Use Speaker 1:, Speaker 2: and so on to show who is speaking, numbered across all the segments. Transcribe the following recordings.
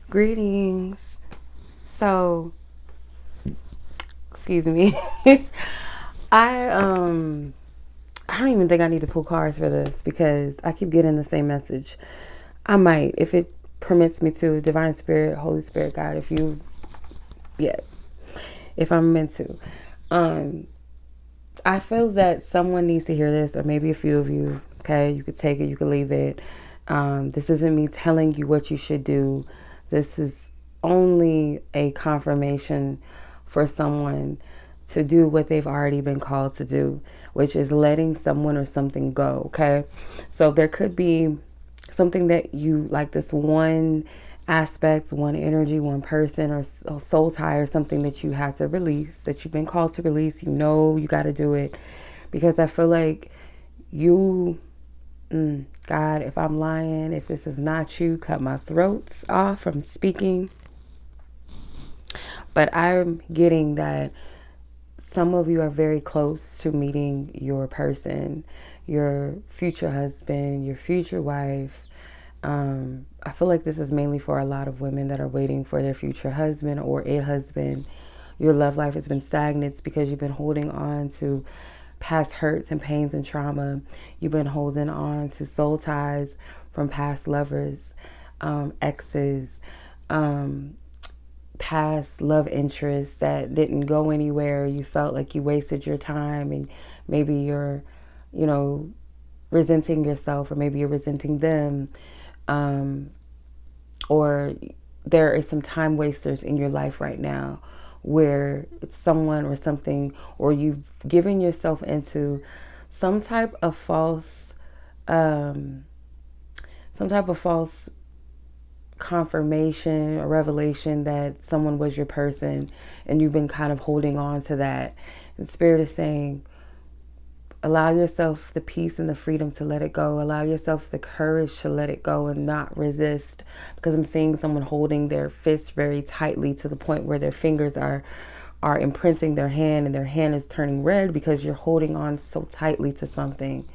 Speaker 1: Greetings. So, excuse me. I I don't even think I need to pull cards for this because I keep getting the same message. I might, if it permits me to, Divine Spirit, Holy Spirit, God, if you, yeah, if I'm meant to. Um, I feel that someone needs to hear this, or maybe a few of you. Okay, you could take it, you could leave it. This isn't me telling you what you should do. This is only a confirmation for someone to do what they've already been called to do, which is letting someone or something go. Okay, so there could be something that you like, this one aspect, one energy, one person, or soul tie, or something that you have to release, that you've been called to release. You know you got to do it, because I feel like you, God, if I'm lying, if this is not you, cut my throats off from speaking. But I'm getting that some of you are very close to meeting your person, your future husband, your future wife. I feel like this is mainly for a lot of women that are waiting for their future husband or a husband. Your love life has been stagnant. It's because you've been holding on to past hurts and pains and trauma. You've been holding on to soul ties from past lovers, exes, past love interests that didn't go anywhere. You felt like you wasted your time, and maybe you're, you know, resenting yourself, or maybe you're resenting them. Or there is some time wasters in your life right now where it's someone or something, or you've given yourself into some type of false, some type of false confirmation or revelation that someone was your person, and you've been kind of holding on to that. And Spirit is saying, allow yourself the peace and the freedom to let it go. Allow yourself the courage to let it go and not resist. Because I'm seeing someone holding their fist very tightly to the point where their fingers are imprinting their hand, and their hand is turning red because you're holding on so tightly to something.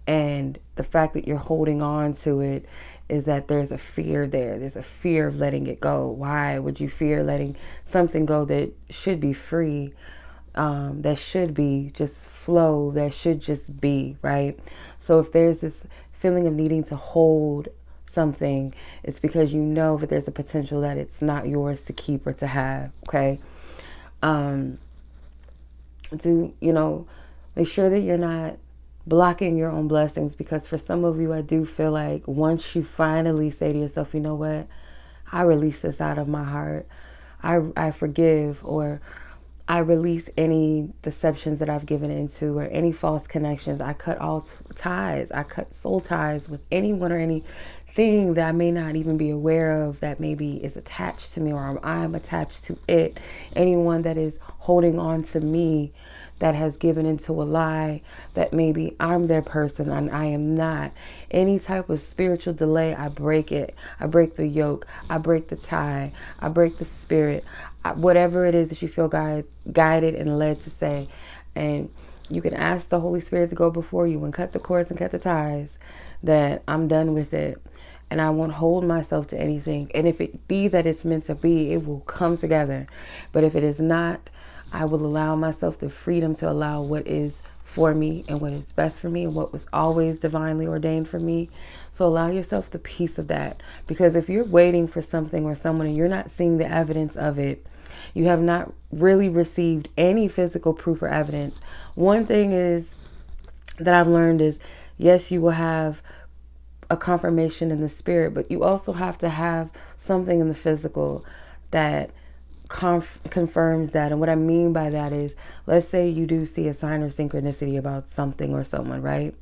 Speaker 1: And the fact that you're holding on to it is that there's a fear there. There's a fear of letting it go. Why would you fear letting something go that should be free? That should be just flow, that should just be, right? So if there's this feeling of needing to hold something, it's because you know that there's a potential that it's not yours to keep or to have, okay? Make sure that you're not blocking your own blessings, because for some of you, I do feel like once you finally say to yourself, you know what, I release this out of my heart, I forgive, or I release any deceptions that I've given into, or any false connections. I cut all ties. I cut soul ties with anyone or anything that I may not even be aware of that maybe is attached to me, or I'm attached to it. Anyone that is holding on to me that has given into a lie that maybe I'm their person and I am not. Any type of spiritual delay, I break it. I break the yoke. I break the tie. I break the spirit. Whatever it is that you feel guided and led to say. And you can ask the Holy Spirit to go before you and cut the cords and cut the ties, that I'm done with it. And I won't hold myself to anything. And if it be that it's meant to be, it will come together. But if it is not, I will allow myself the freedom to allow what is for me and what is best for me and what was always divinely ordained for me. So allow yourself the peace of that. Because if you're waiting for something or someone and you're not seeing the evidence of it, you have not really received any physical proof or evidence. One thing is that I've learned is, yes, you will have a confirmation in the spirit, but you also have to have something in the physical that confirms that. And what I mean by that is, let's say you do see a sign or synchronicity about something or someone, right?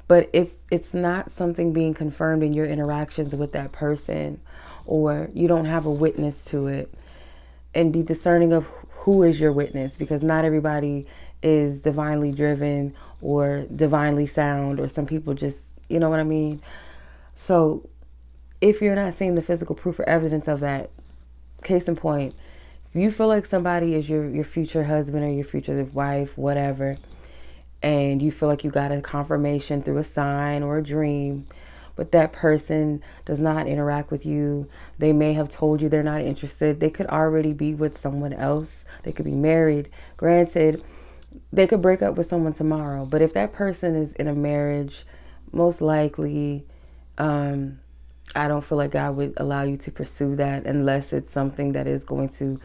Speaker 1: But if it's not something being confirmed in your interactions with that person, or you don't have a witness to it, and be discerning of who is your witness, because not everybody is divinely driven or divinely sound, or some people just, you know what I mean? So if you're not seeing the physical proof or evidence of that, case in point, if you feel like somebody is your future husband or your future wife, whatever, and you feel like you got a confirmation through a sign or a dream, but that person does not interact with you. They may have told you they're not interested. They could already be with someone else. They could be married. Granted, they could break up with someone tomorrow, but if that person is in a marriage, most likely, I don't feel like God would allow you to pursue that unless it's something that is going to,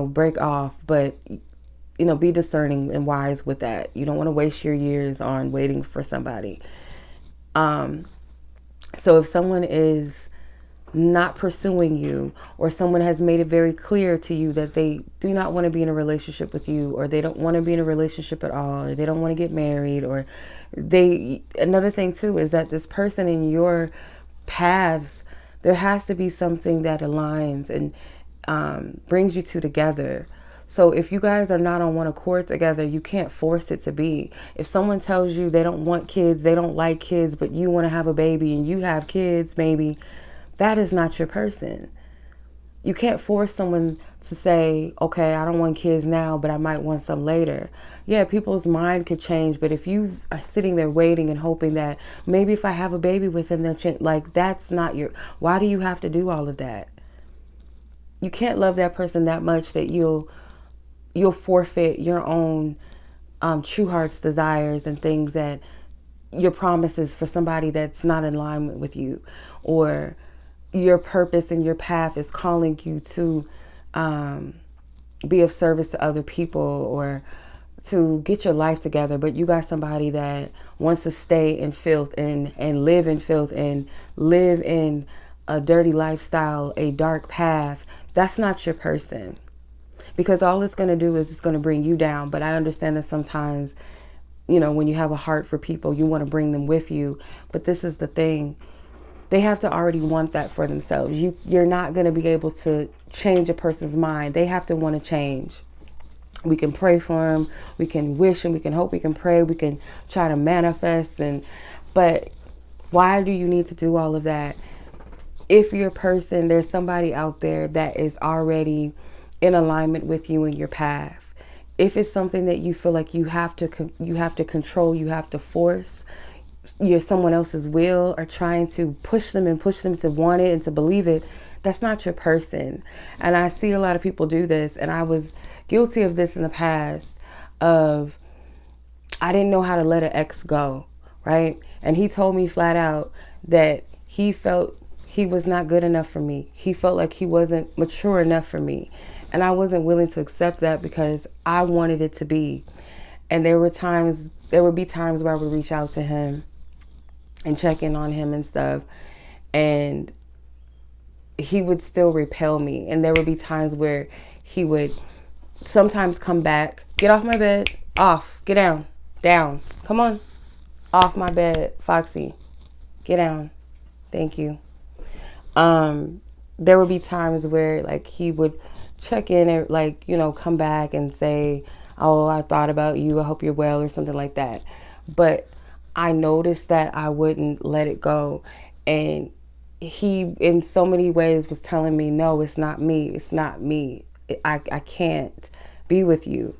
Speaker 1: break off. But, be discerning and wise with that. You don't want to waste your years on waiting for somebody. So if someone is not pursuing you, or someone has made it very clear to you that they do not want to be in a relationship with you, or they don't want to be in a relationship at all, or they don't want to get married, or another thing too is that this person in your paths, there has to be something that aligns and brings you two together. So if you guys are not on one accord together, you can't force it to be. If someone tells you they don't want kids, they don't like kids, but you want to have a baby and you have kids, maybe, that is not your person. You can't force someone to say, okay, I don't want kids now, but I might want some later. Yeah, people's mind could change, but if you are sitting there waiting and hoping that maybe if I have a baby with them, they'll change, like, that's not why do you have to do all of that? You can't love that person that much that you'll forfeit your own true heart's desires and things, that your promises for somebody that's not in alignment with you, or your purpose and your path is calling you to be of service to other people, or to get your life together, but you got somebody that wants to stay in filth and live in filth and live in a dirty lifestyle, a dark path. That's not your person, because all it's going to do is it's going to bring you down. But I understand that sometimes, when you have a heart for people, you want to bring them with you. But this is the thing. They have to already want that for themselves. You're not going to be able to change a person's mind. They have to want to change. We can pray for them. We can wish and we can hope. We can pray. We can try to manifest. But why do you need to do all of that? If you're a person, there's somebody out there that is already in alignment with you in your path. If it's something that you feel like you have to control, you have to force someone else's will, or trying to push them to want it and to believe it, that's not your person. And I see a lot of people do this, and I was guilty of this in the past. I didn't know how to let an ex go, right? And he told me flat out that he felt he was not good enough for me. He felt like he wasn't mature enough for me. And I wasn't willing to accept that because I wanted it to be. And there would be times where I would reach out to him and check in on him and stuff, and he would still repel me. And there would be times where he would sometimes come back, get off my bed, off, get down, come on, off my bed, Foxy, get down, thank you. There would be times where like he would check in and like, come back and say, oh, I thought about you, I hope you're well, or something like that. But I noticed that I wouldn't let it go. And he, in so many ways, was telling me, no, it's not me. It's not me. I can't be with you.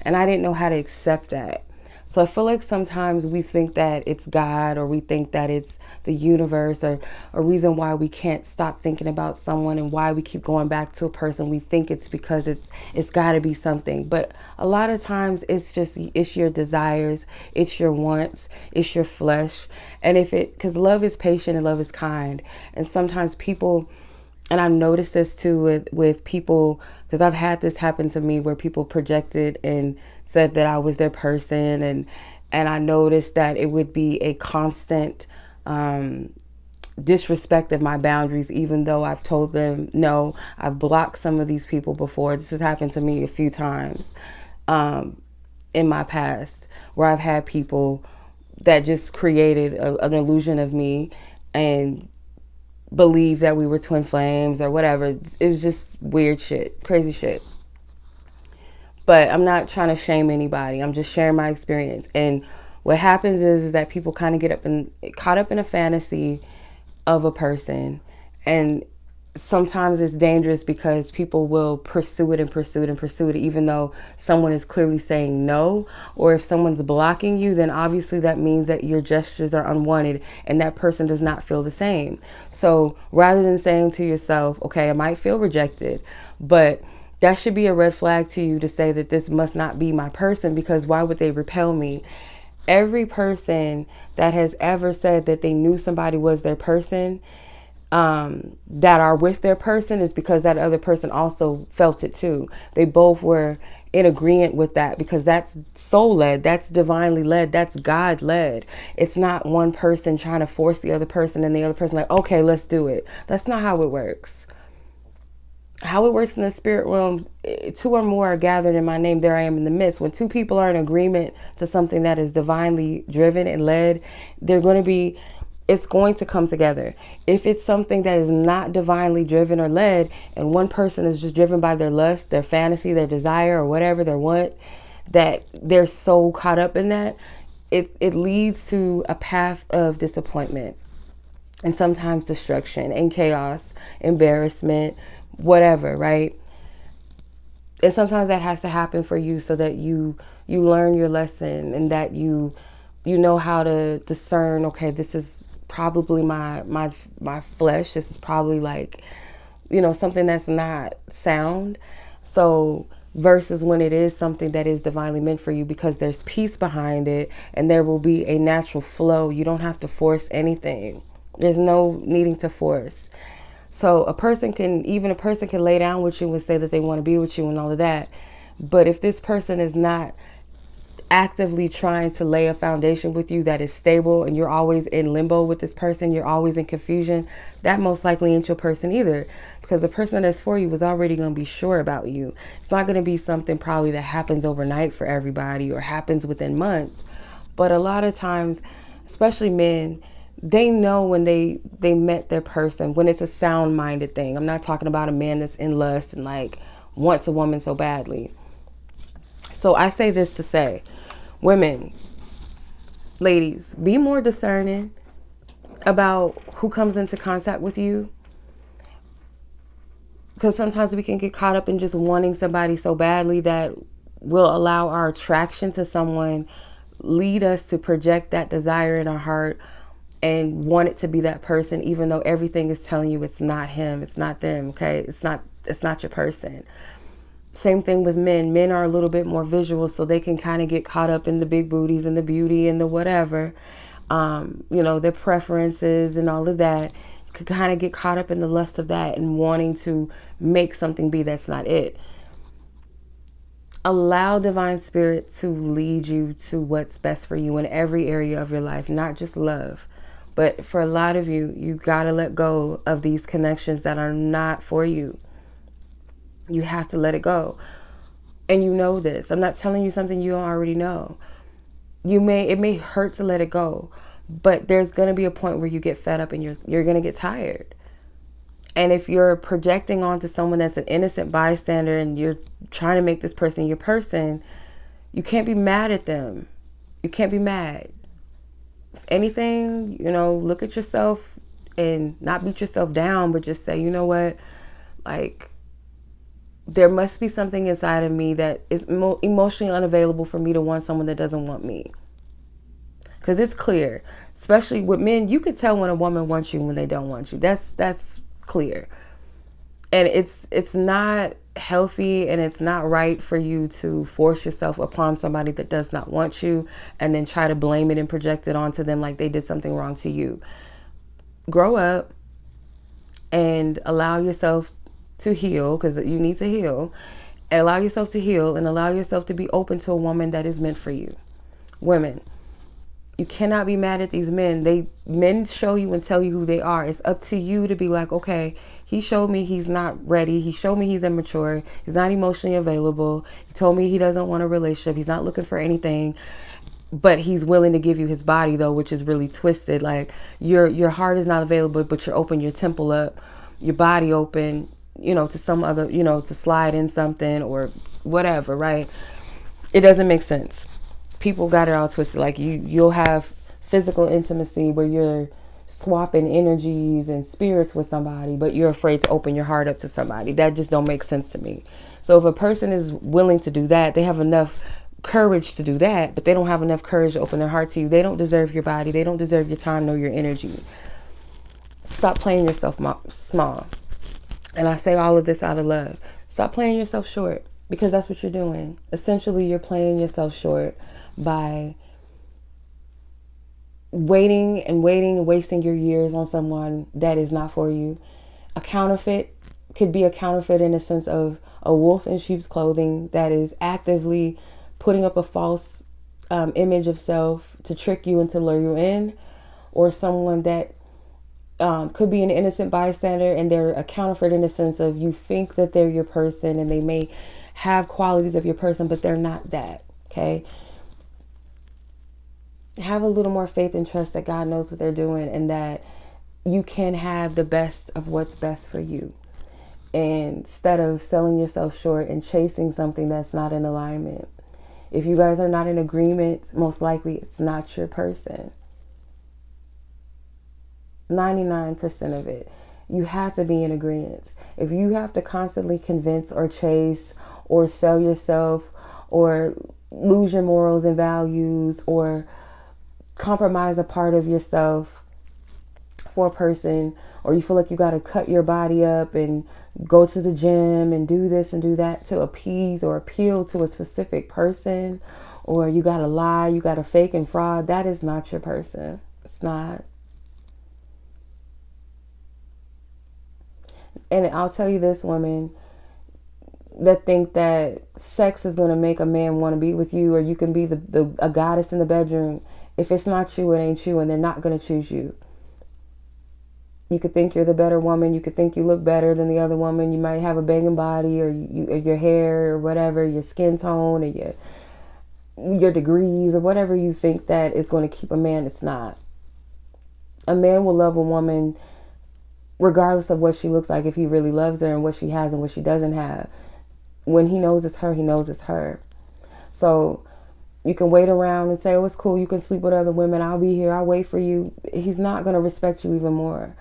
Speaker 1: And I didn't know how to accept that. So I feel like sometimes we think that it's God, or we think that it's the universe, or a reason why we can't stop thinking about someone and why we keep going back to a person. We think it's because it's got to be something. But a lot of times it's your desires, it's your wants, it's your flesh. And because love is patient and love is kind. And sometimes people, and I've noticed this too with people, because I've had this happen to me where people projected and said that I was their person, and I noticed that it would be a constant disrespect of my boundaries, even though I've told them no. I've blocked some of these people before. This has happened to me a few times in my past, where I've had people that just created an illusion of me and believe that we were twin flames or whatever. It was just weird shit, crazy shit. But I'm not trying to shame anybody. I'm just sharing my experience. And what happens is that people kind of get caught up in a fantasy of a person. And sometimes it's dangerous because people will pursue it and pursue it and pursue it, even though someone is clearly saying no. Or if someone's blocking you, then obviously that means that your gestures are unwanted and that person does not feel the same. So rather than saying to yourself, okay, I might feel rejected, but that should be a red flag to you to say that this must not be my person, because why would they repel me? Every person that has ever said that they knew somebody was their person, that are with their person, is because that other person also felt it too. They both were in agreement with that, because that's soul led, that's divinely led, that's God led. It's not one person trying to force the other person and the other person like, okay, let's do it. That's not how it works. How it works in the spirit realm, two or more are gathered in my name, there I am in the midst. When two people are in agreement to something that is divinely driven and led, it's going to come together. If it's something that is not divinely driven or led, and one person is just driven by their lust, their fantasy, their desire, or whatever, their want, that they're so caught up in that, it leads to a path of disappointment and sometimes destruction and chaos, embarrassment, whatever, right? And sometimes that has to happen for you so that you learn your lesson, and that you know how to discern, okay, this is probably my flesh. This is probably like, something that's not sound. So versus when it is something that is divinely meant for you, because there's peace behind it and there will be a natural flow. You don't have to force anything. There's no needing to force. So a person can lay down with you and say that they want to be with you and all of that. But if this person is not actively trying to lay a foundation with you that is stable, and you're always in limbo with this person, you're always in confusion, that most likely ain't your person either, because the person that's for you was already going to be sure about you. It's not going to be something probably that happens overnight for everybody or happens within months. But a lot of times, especially men, they know when they met their person, when it's a sound-minded thing. I'm not talking about a man that's in lust and like wants a woman so badly. So I say this to say, women, ladies, be more discerning about who comes into contact with you. Because sometimes we can get caught up in just wanting somebody so badly that will allow our attraction to someone lead us to project that desire in our heart and want it to be that person, even though everything is telling you it's not him, it's not them, okay? It's not your person. Same thing with men. Men are a little bit more visual, so they can kind of get caught up in the big booties and the beauty and the whatever, their preferences and all of that. You could kind of get caught up in the lust of that and wanting to make something be that's not it. Allow divine spirit to lead you to what's best for you in every area of your life, not just love. But for a lot of you, you got to let go of these connections that are not for you. You have to let it go. And you know this. I'm not telling you something you don't already know. It may hurt to let it go, but there's going to be a point where you get fed up and you're going to get tired. And if you're projecting onto someone that's an innocent bystander and you're trying to make this person your person, you can't be mad at them. You can't be mad. If anything, look at yourself and not beat yourself down, but just say, you know what, like, there must be something inside of me that is emotionally unavailable for me to want someone that doesn't want me. Because it's clear, especially with men, you can tell when a woman wants you and when they don't want you. That's clear. And it's not healthy, and it's not right for you to force yourself upon somebody that does not want you and then try to blame it and project it onto them like they did something wrong to you. Grow up and allow yourself to heal, because you need to heal, and allow yourself to heal and allow yourself to be open to a woman that is meant for you. Women, you cannot be mad at these men. Men show you and tell you who they are. It's up to you to be like, okay, he showed me he's not ready. He showed me he's immature. He's not emotionally available. He told me he doesn't want a relationship. He's not looking for anything, but he's willing to give you his body though, which is really twisted. Like your heart is not available, but you're open your temple up, your body open, to some other, to slide in something or whatever, right? It doesn't make sense. People got it all twisted. Like you'll have physical intimacy where you're swapping energies and spirits with somebody, but you're afraid to open your heart up to somebody. That just don't make sense to me. So if a person is willing to do that, they have enough courage to do that, but they don't have enough courage to open their heart to you. They don't deserve your body. They don't deserve your time nor your energy. Stop playing yourself small. And I say all of this out of love. Stop playing yourself short, because that's what you're doing. Essentially, you're playing yourself short by waiting and wasting your years on someone that is not for you. A counterfeit could be a counterfeit in the sense of a wolf in sheep's clothing that is actively putting up a false image of self to trick you and to lure you in, or someone that could be an innocent bystander and they're a counterfeit in the sense of you think that they're your person and they may have qualities of your person, but they're not that. Okay. Have a little more faith and trust that God knows what they're doing and that you can have the best of what's best for you, instead of selling yourself short and chasing something that's not in alignment. If you guys are not in agreement, most likely it's not your person. 99% of it. You have to be in agreement. If you have to constantly convince or chase or sell yourself or lose your morals and values or compromise a part of yourself for a person, or you feel like you got to cut your body up and go to the gym and do this and do that to appease or appeal to a specific person, or you got to lie, you got to fake and fraud, that is not your person. It's not. And I'll tell you this, women that think that sex is going to make a man want to be with you, or you can be a goddess in the bedroom. If it's not you, it ain't you, and they're not going to choose you. You could think you're the better woman. You could think you look better than the other woman. You might have a banging body, or your hair, or whatever, your skin tone, or your degrees, or whatever you think that is going to keep a man. It's not. A man will love a woman regardless of what she looks like, if he really loves her and what she has and what she doesn't have. When he knows it's her, he knows it's her. So you can wait around and say, oh, it's cool, you can sleep with other women, I'll be here, I'll wait for you. He's not going to respect you even more.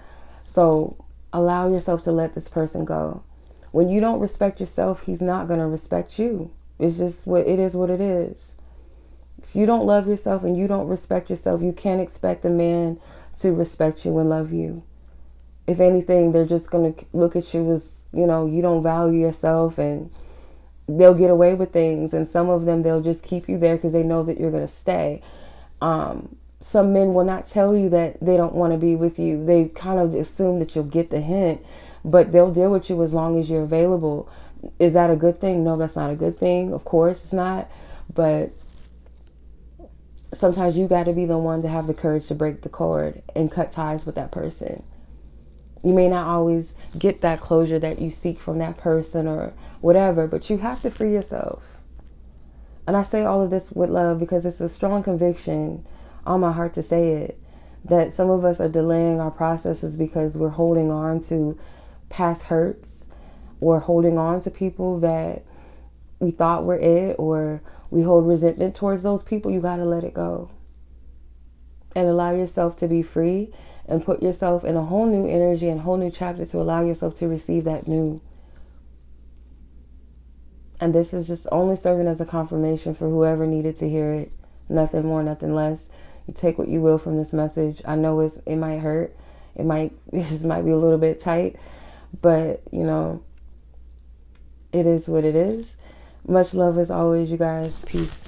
Speaker 1: So allow yourself to let this person go. When you don't respect yourself, he's not going to respect you. It's just what it is. If you don't love yourself and you don't respect yourself, you can't expect a man to respect you and love you. If anything, they're just going to look at you as, you don't value yourself, and they'll get away with things. And some of them, they'll just keep you there because they know that you're going to stay. Some men will not tell you that they don't want to be with you. They kind of assume that you'll get the hint, but they'll deal with you as long as you're available. Is that a good thing? No, that's not a good thing. Of course it's not. But sometimes you got to be the one to have the courage to break the cord and cut ties with that person. You may not always get that closure that you seek from that person or whatever, but you have to free yourself. And I say all of this with love because it's a strong conviction on my heart to say it, that some of us are delaying our processes because we're holding on to past hurts, or holding on to people that we thought were it, or we hold resentment towards those people. You got to let it go and allow yourself to be free and put yourself in a whole new energy and whole new chapter to allow yourself to receive that new. And this is just only serving as a confirmation for whoever needed to hear it. Nothing more, nothing less. You take what you will from this message. I know it might hurt. This might be a little bit tight, but it is what it is. Much love as always, you guys. Peace.